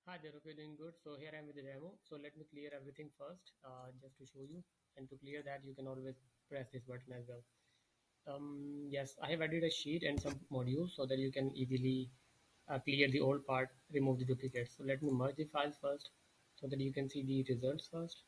Hi there, hope you're doing good. So here I am with the demo. So let me clear everything first, just to show you. And to clear that, you can always press this button as well. Yes, I have added a sheet and some modules so that you can easily clear the old part, remove the duplicates. So let me merge the files first so that you can see the results first.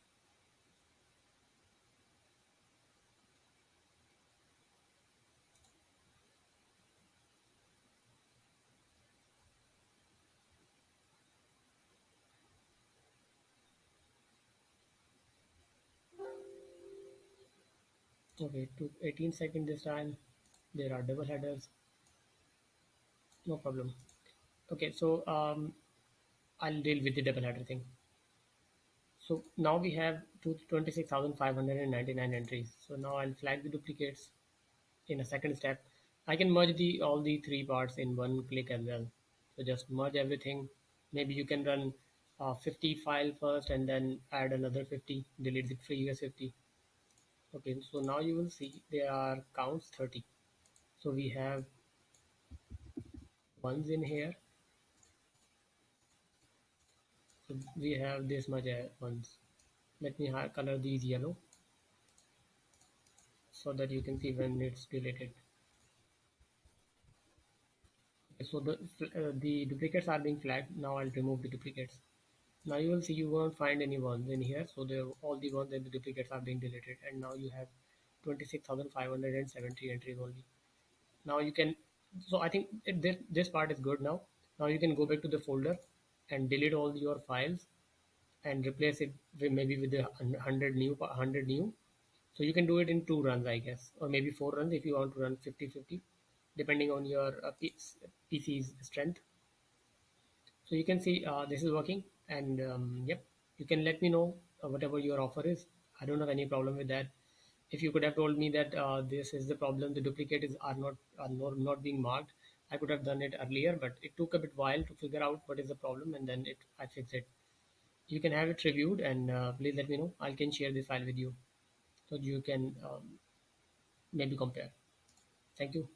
Okay, it took 18 seconds this time. There are double headers, no problem. Okay, so I'll deal with the double header thing. So now we have 26,599 entries. So now I'll flag the duplicates in a second step. I can merge the all the three parts in one click as well. So just merge everything. Maybe you can run 50 file first and then add another 50, delete the previous 50. Okay, so now you will see there are counts 30. So we have ones in here. So we have this much ones. Let me color these yellow so that you can see when it's deleted. Okay, so the duplicates are being flagged. Now I'll remove the duplicates. Now you will see you won't find any ones in here. So all the ones and the duplicates are being deleted. And now you have 26,570 entries only. Now you can, so I think this part is good now. Now you can go back to the folder and delete all your files and replace it with maybe with the 100 new. So you can do it in 2 runs, I guess, or maybe 4 runs if you want to run 50-50, depending on your PC's strength. So you can see this is working, and yep, you can let me know whatever your offer is. I don't have any problem with that. If you could have told me that this is the problem, the duplicates are not being marked, I could have done it earlier, but it took a bit while to figure out what is the problem, and then I fixed it. You can have it reviewed, and please let me know. I can share this file with you so you can maybe compare. Thank you.